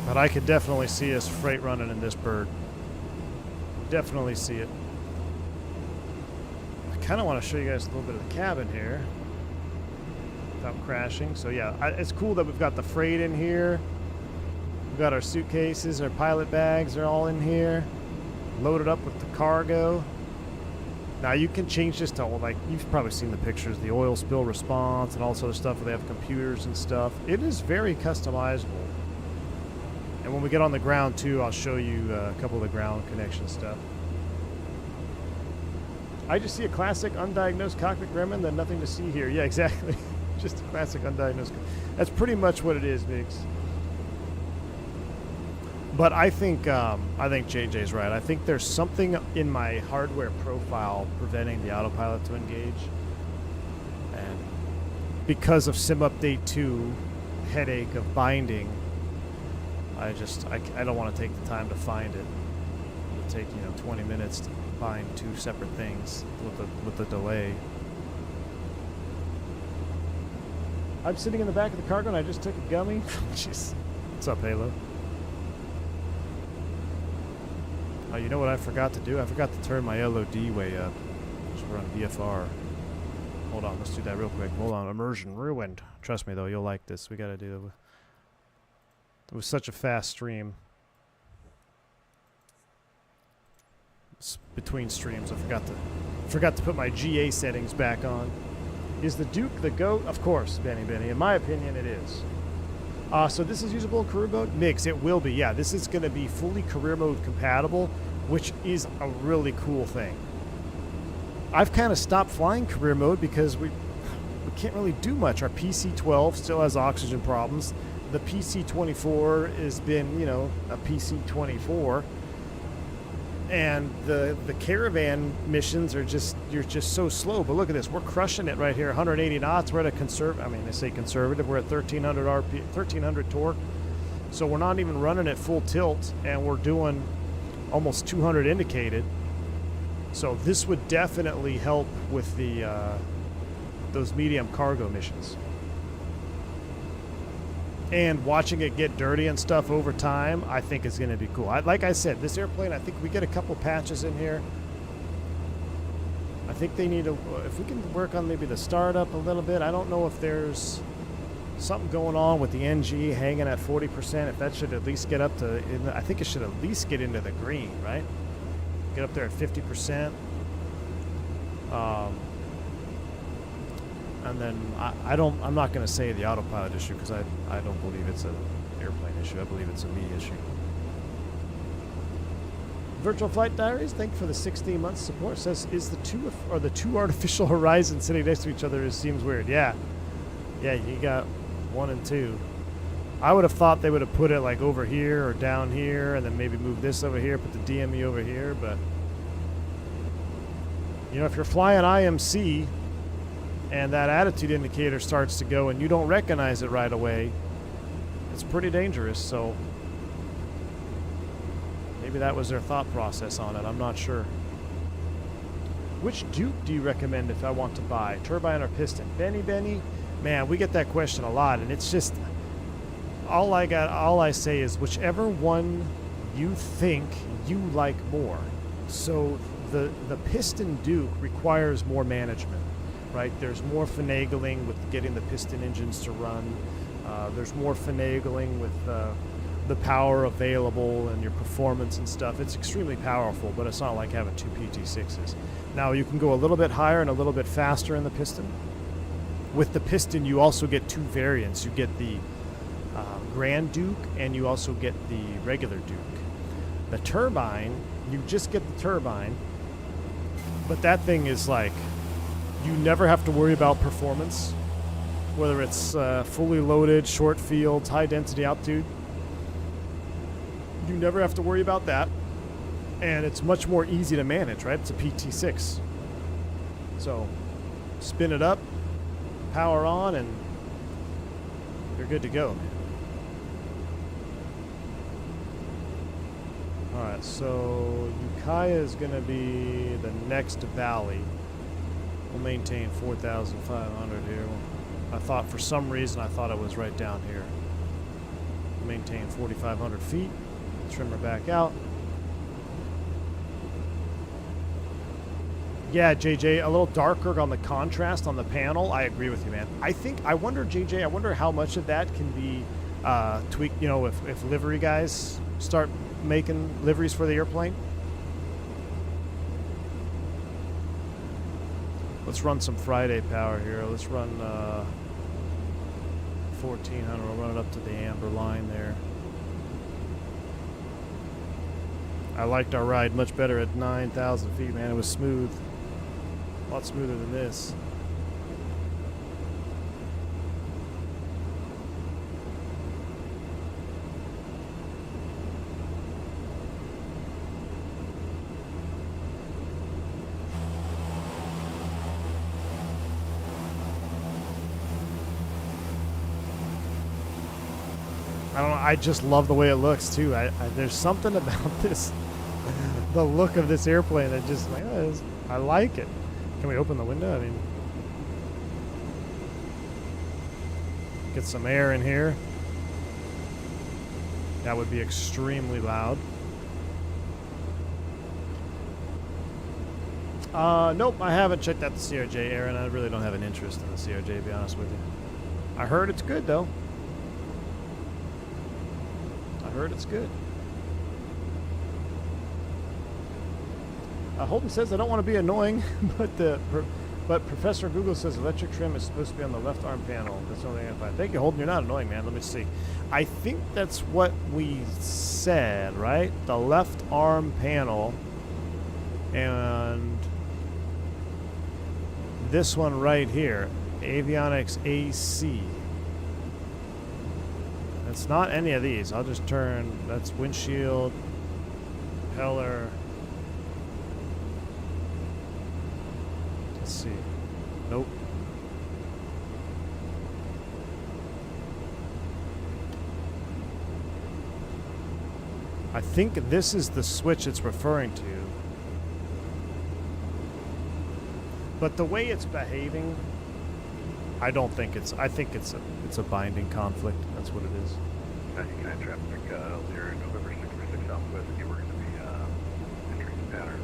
But I could definitely see us freight running in this bird. Definitely see it. I kind of want to show you guys a little bit of the cabin here without crashing. So yeah, it's cool that we've got the freight in here. We've got our suitcases, our pilot bags are all in here. Loaded up with the cargo. Now you can change this to, like, you've probably seen the pictures, the oil spill response and all this other stuff where they have computers and stuff. It is very customizable. And when we get on the ground, too, I'll show you a couple of the ground connection stuff. I just see a classic undiagnosed cockpit gremlin, then nothing to see here. Yeah, exactly. Just a classic undiagnosed. That's pretty much what it is, Mix. But I think JJ's right. I think there's something in my hardware profile preventing the autopilot to engage. And because of Sim Update 2 headache of binding, I don't want to take the time to find it. It'll take 20 minutes to bind 2 separate things with the delay. I'm sitting in the back of the cargo and I just took a gummy. Jeez. What's up, Halo? Oh, you know what I forgot to do? I forgot to turn my LOD way up. So we're on VFR. Hold on, let's do that real quick. Hold on, immersion ruined. Trust me though, you'll like this. We gotta do. It was such a fast stream. It's between streams, I forgot to put my GA settings back on. Is the Duke the GOAT? Of course, Benny. In my opinion, it is. So this is usable in career mode? Mix, it will be. Yeah, this is going to be fully career mode compatible, which is a really cool thing. I've kind of stopped flying career mode because we can't really do much. Our PC-12 still has oxygen problems. The PC-24 has been, you know, a PC-24. And the Caravan missions are you're just so slow. But look at this. We're crushing it right here. 180 knots. We're at I say conservative. We're at 1300 RP, 1300 torque. So we're not even running at full tilt, and we're doing almost 200 indicated. So this would definitely help with the those medium cargo missions. And watching it get dirty and stuff over time, I think is going to be cool. Like I said, this airplane, I think we get a couple patches in here. I think they need to, if we can work on maybe the startup a little bit. I don't know if there's something going on with the NG hanging at 40%. If that should at least get up to, I think it should at least get into the green, right? Get up there at 50%. And then I'm not going to say the autopilot issue because I don't believe it's an airplane issue. I believe it's a me issue. Virtual Flight Diaries, thank you for the 16 months support. Says, is the two artificial horizons sitting next to each other? It seems weird. Yeah, you got 1 and 2. I would have thought they would have put it like over here or down here, and then maybe move this over here, put the DME over here. But you know, if you're flying IMC and that attitude indicator starts to go and you don't recognize it right away, it's pretty dangerous. So maybe that was their thought process on it. I'm not sure. Which Duke do you recommend if I want to buy? Turbine or piston? Benny? Man, we get that question a lot, and it's just all I say is whichever one you think you like more. So the piston Duke requires more management. Right, there's more finagling with getting the piston engines to run. There's more finagling with the power available and your performance and stuff. It's extremely powerful, but it's not like having 2 PT6s. Now you can go a little bit higher and a little bit faster in the piston. With the piston, you also get 2 variants. You get the Grand Duke, and you also get the regular Duke. The turbine, you just get the turbine, but that thing is like, you never have to worry about performance, whether it's fully loaded, short fields, high density altitude. You never have to worry about that. And it's much more easy to manage, right? It's a PT6. So spin it up, power on, and you're good to go, man. All right, so Ukiah is going to be the next valley. We'll maintain 4,500 here. I thought for some reason it was right down here. We'll maintain 4,500 feet. Trim her back out. Yeah, JJ, a little darker on the contrast on the panel. I agree with you, man. I wonder, JJ, I wonder how much of that can be tweaked, you know, if livery guys start making liveries for the airplane. Let's run some Friday power here. Let's run 1400. We'll run it up to the amber line there. I liked our ride much better at 9,000 feet, man. It was smooth. A lot smoother than this. I don't know, I just love the way it looks too. There's something about this, the look of this airplane that just like, I like it. Can we open the window? I mean, get some air in here. That would be extremely loud. Nope, I haven't checked out the CRJ, Aaron. I really don't have an interest in the CRJ, to be honest with you. I heard it's good though. Heard it's good. Holden says, I don't want to be annoying, but Professor Google says electric trim is supposed to be on the left arm panel. That's the only thing I find. Thank you, Holden. You're not annoying, man. Let me see. I think that's what we said, right? The left arm panel and this one right here. Avionics AC. It's not any of these. I'll just turn, that's windshield, propeller. Let's see. Nope. I think this is the switch it's referring to. But the way it's behaving, I don't think it's, I think it's a binding conflict. That's what it is. Ukiah traffic, near November 646 Southwest, we're going to be entering the pattern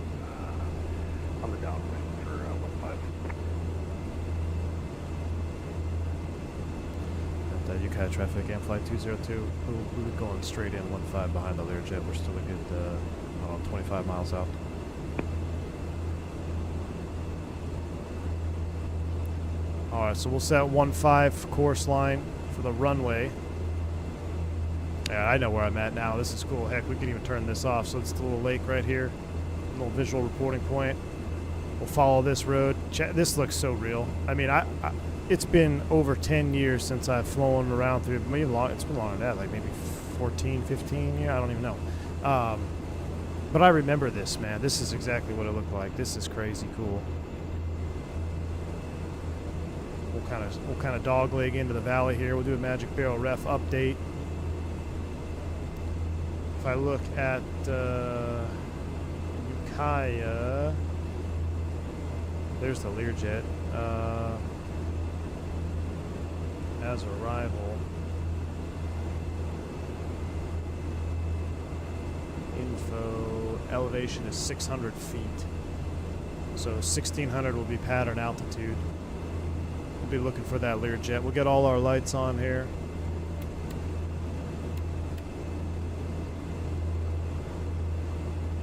on the downwind for 15. At Ukiah traffic, and flight 202, we're going straight in 15 behind the Learjet. We're still a good 25 miles out. Alright, so we'll set 15 course line for the runway. Yeah, I know where I'm at now. This is cool. Heck, we can even turn this off. So it's the little lake right here. A little visual reporting point. We'll follow this road. This looks so real. I mean, it's been over 10 years since I've flown around through. Maybe long. It's been longer than that, like maybe 14, 15 years. I don't even know. But I remember this, man. This is exactly what it looked like. This is crazy cool. We'll kind of dogleg into the valley here. We'll do a Magic Barrel ref update. If I look at Ukiah, there's the Learjet. As arrival, info elevation is 600 feet. So 1600 will be pattern altitude. We'll be looking for that Learjet. We'll get all our lights on here.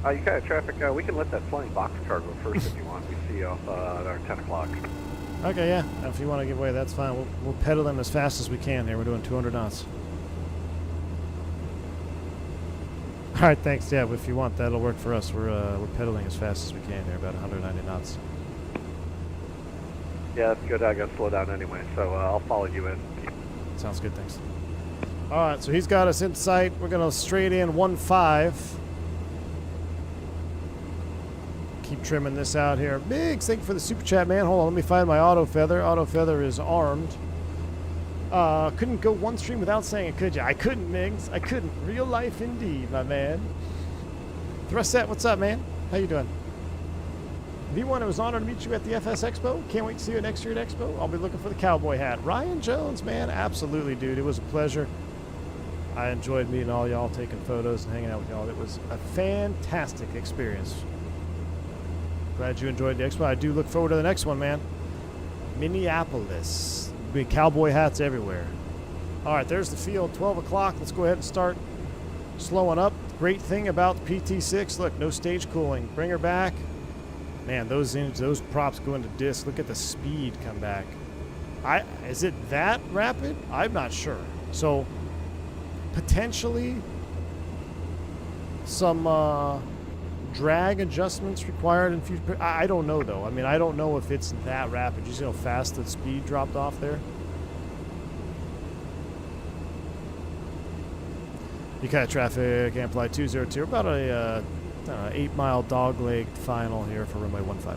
Ukiah traffic, we can let that flying box car go first if you want. We see you off at our 10 o'clock. Okay, yeah. If you want to give way, that's fine. We'll pedal them as fast as we can here. We're doing 200 knots. All right, thanks. Yeah, if you want, that'll work for us. We're pedaling as fast as we can here, about 190 knots. Yeah, that's good. I got to slow down anyway, so I'll follow you in. Sounds good, thanks. All right, so he's got us in sight. We're going to straight in 15. Keep trimming this out here. Big thank you for the super chat, man. Hold on, let me find my auto feather. Auto feather is armed. Couldn't go one stream without saying it, could you? I couldn't, Migs. I couldn't. Real life indeed, my man. Thrustset, what's up, man? How you doing? V1, it was an honor to meet you at the FS Expo. Can't wait to see you next year at Expo. I'll be looking for the cowboy hat. Ryan Jones, man. Absolutely, dude. It was a pleasure. I enjoyed meeting all y'all, taking photos and hanging out with y'all. It was a fantastic experience. Glad you enjoyed the expo. I do look forward to the next one, man. Minneapolis. Big cowboy hats everywhere. All right, there's the field, 12 o'clock. Let's go ahead and start slowing up. Great thing about the PT6, look, no stage cooling. Bring her back. Man, those props go into disc. Look at the speed come back. Is it that rapid? I'm not sure. So, potentially some drag adjustments required in future. I don't know though. I mean, I don't know if it's that rapid. You see how fast the speed dropped off there? Ukiah traffic, Amplify 202. About a 8-mile dogleg final here for runway 15.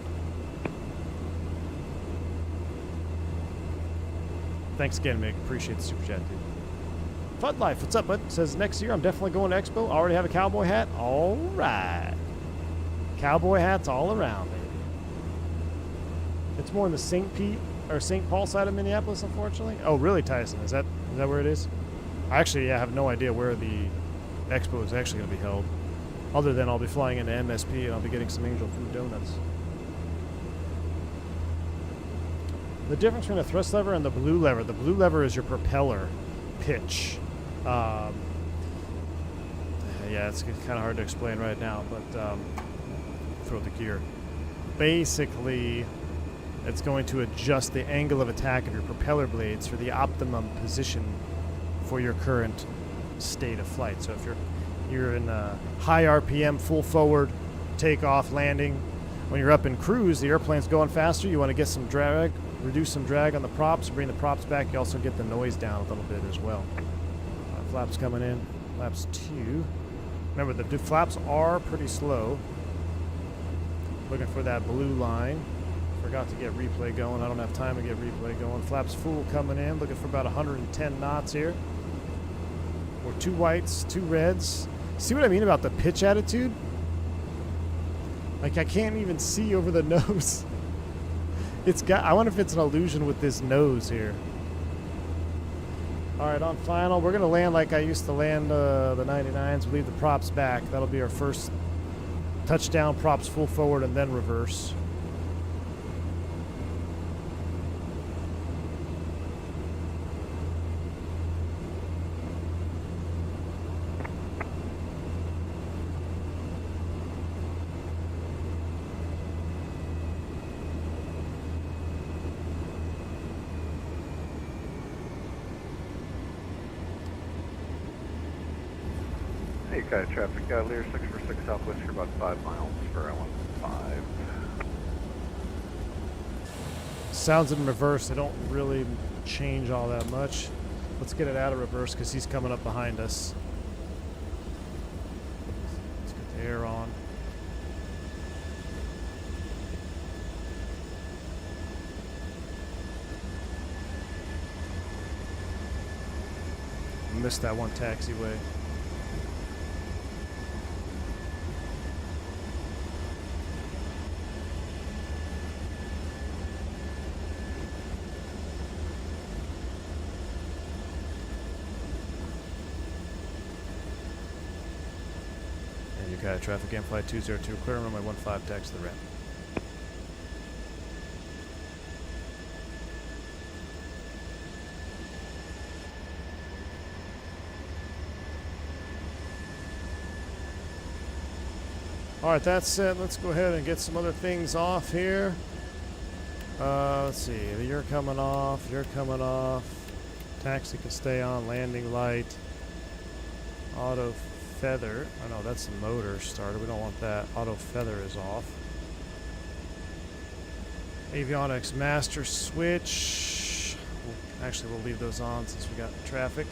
Thanks again, Mick. Appreciate the super chat, dude. Fud Life, what's up, bud? Says next year I'm definitely going to Expo. Already have a cowboy hat. All right. Cowboy hats all around, baby. It's more in the St. Pete or St. Paul side of Minneapolis, unfortunately. Oh, really, Tyson? Is that where it is? I actually have no idea where the expo is actually going to be held, other than I'll be flying into MSP and I'll be getting some Angel Food donuts. The difference between the thrust lever and the blue lever. The blue lever is your propeller pitch. Yeah, it's kind of hard to explain right now, but throw the gear. Basically, it's going to adjust the angle of attack of your propeller blades for the optimum position for your current state of flight. So if you're in high RPM, full forward, takeoff, landing, when you're up in cruise, the airplane's going faster. You want to get some drag, reduce some drag on the props, bring the props back. You also get the noise down a little bit as well. Flaps coming in. Flaps 2. Remember, the flaps are pretty slow. Looking for that blue line. Forgot to get replay going. I don't have time to get replay going. Flaps full coming in. Looking for about 110 knots here. We're 2 whites, 2 reds. See what I mean about the pitch attitude? Like, I can't even see over the nose. I wonder if it's an illusion with this nose here. All right, on final, we're going to land like I used to land the 99s. We'll leave the props back. That'll be our first touchdown, props full forward, and then reverse. Ukiah traffic, Lear 646 Southwest, you're about 5 miles for 115. Sounds in reverse, they don't really change all that much. Let's get it out of reverse because he's coming up behind us. Let's get the air on. Missed that one taxiway. Ukiah traffic, and flight 202, clear runway 15, taxi to the ramp. Alright, that's it. Let's go ahead and get some other things off here. Let's see, you're coming off, taxi can stay on, landing light, auto feather. Oh no, that's the motor starter. We don't want that. Auto feather is off. Avionics master switch. Actually, we'll leave those on since we got traffic.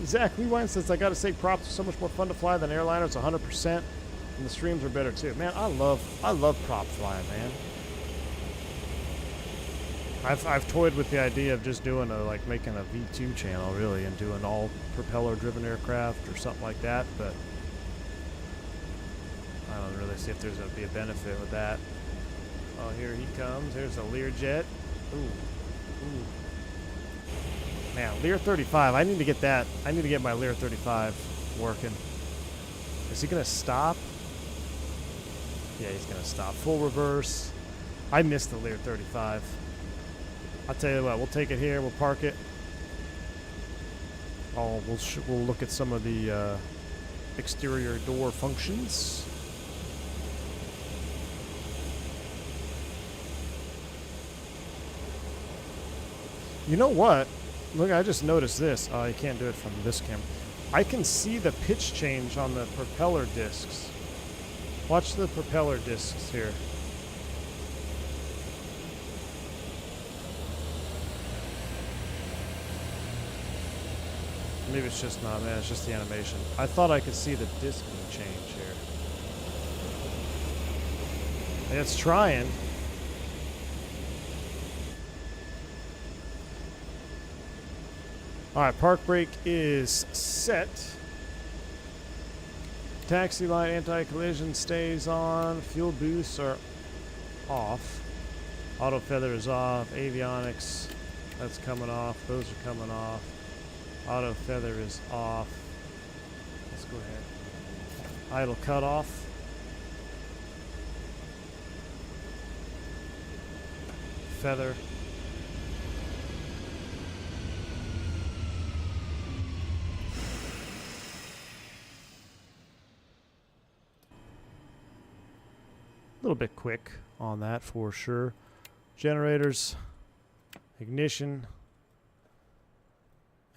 Zach Rewind says, I gotta say, props are so much more fun to fly than airliners, 100%. And the streams are better too. Man, I love prop flying, man. I've toyed with the idea of just doing making a V2 channel really and doing all propeller driven aircraft or something like that, but I don't really see if there's gonna be a benefit with that. Oh, here he comes. There's a Learjet. Ooh. Ooh. Man, Lear 35. I need to get that. I need to get my Lear 35 working. Is he gonna stop? Yeah, he's gonna stop. Full reverse. I missed the Lear 35. I'll tell you what, we'll take it here, we'll park it. Oh, we'll look at some of the exterior door functions. You know what? Look, I just noticed this. You can't do it from this camera. I can see the pitch change on the propeller discs. Watch the propeller discs here. Maybe it's just not, man. It's just the animation. I thought I could see the disc change here. It's trying. Alright, park brake is set. Taxi light anti-collision stays on. Fuel boosts are off. Auto feather is off. Avionics, that's coming off. Those are coming off. Auto feather is off. Let's go ahead. Idle cutoff. Feather. A little bit quick on that for sure. Generators, ignition,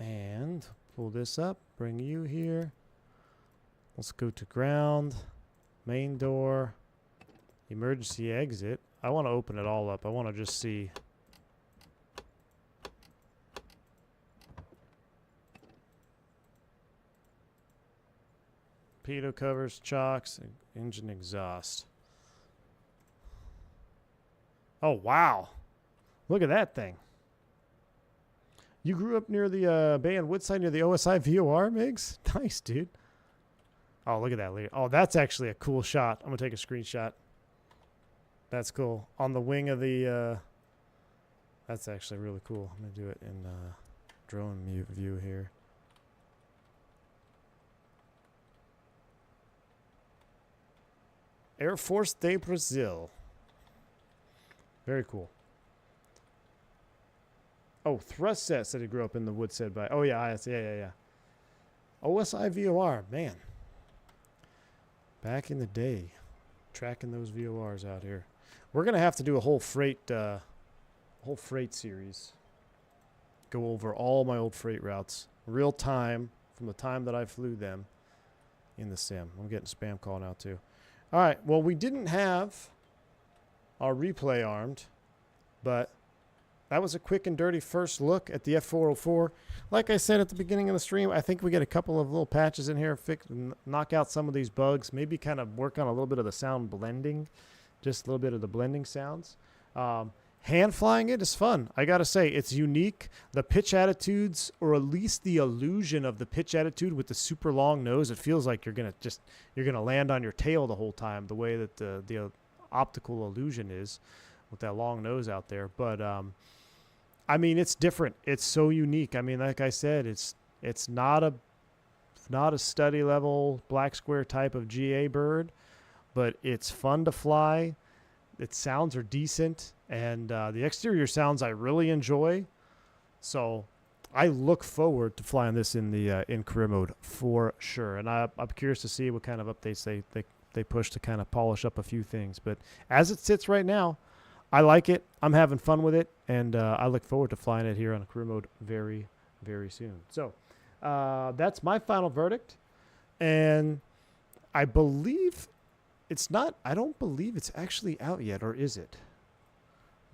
and pull this up, bring you here. Let's go to ground, main door, emergency exit. I want to open it all up. I want to just see. Pitot covers, chocks, engine exhaust. Oh, wow. Look at that thing. You grew up near the Bay and Woodside near the OSI VOR, Migs? Nice, dude. Oh, look at that. Oh, that's actually a cool shot. I'm going to take a screenshot. That's cool. On the wing of the... that's actually really cool. I'm going to do it in drone view here. Air Force de Brazil. Very cool. Oh, Thrustset said he grew up in the Woodside by... Oh, yeah. Yeah. OSI VOR. Man. Back in the day. Tracking those VORs out here. We're going to have to do a whole freight series. Go over all my old freight routes. Real time. From the time that I flew them. In the sim. I'm getting a spam call now, too. All right. Well, we didn't have our replay armed. But... that was a quick and dirty first look at the F404. Like I said at the beginning of the stream, I think we get a couple of little patches in here, knock out some of these bugs, maybe kind of work on a little bit of the sound blending, just a little bit of the blending sounds. Hand flying it is fun. I got to say, it's unique. The pitch attitudes, or at least the illusion of the pitch attitude with the super long nose, it feels like you're going to land on your tail the whole time, the way that the optical illusion is with that long nose out there. But, I mean, it's different. It's so unique. I mean, like I said, it's not a study level black square type of GA bird, but it's fun to fly. Its sounds are decent, and the exterior sounds I really enjoy. So I look forward to flying this in the in career mode for sure. And I'm curious to see what kind of updates they push to kind of polish up a few things. But as it sits right now, I like it. I'm having fun with it, and I look forward to flying it here on a career mode very, very soon. So that's my final verdict, and I believe it's not. I don't believe it's actually out yet, or is it?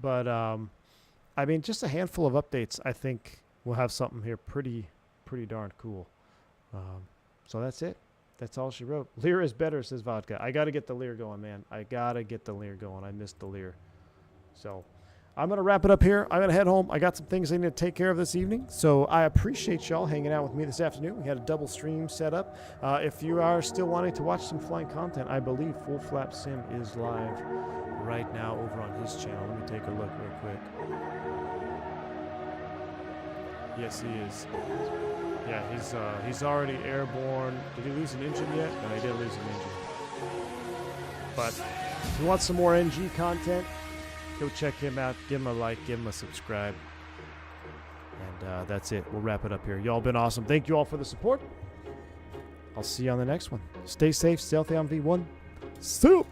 But I mean, just a handful of updates. I think we'll have something here pretty darn cool. So that's it. That's all she wrote. Lear is better, says Vodka. I got to get the Lear going, man. I got to get the Lear going. I missed the Lear. So I'm going to wrap it up here. I'm going to head home. I got some things I need to take care of this evening. So I appreciate y'all hanging out with me this afternoon. We had a double stream set up. If you are still wanting to watch some flying content, I believe Full Flap Sim is live right now over on his channel. Let me take a look real quick. Yes, he is. Yeah, he's already airborne. Did he lose an engine yet? No, he didn't lose an engine. But if you want some more NG content, go check him out. Give him a like. Give him a subscribe. And that's it. We'll wrap it up here. Y'all been awesome. Thank you all for the support. I'll see you on the next one. Stay safe. Stealthy on V1. Soup!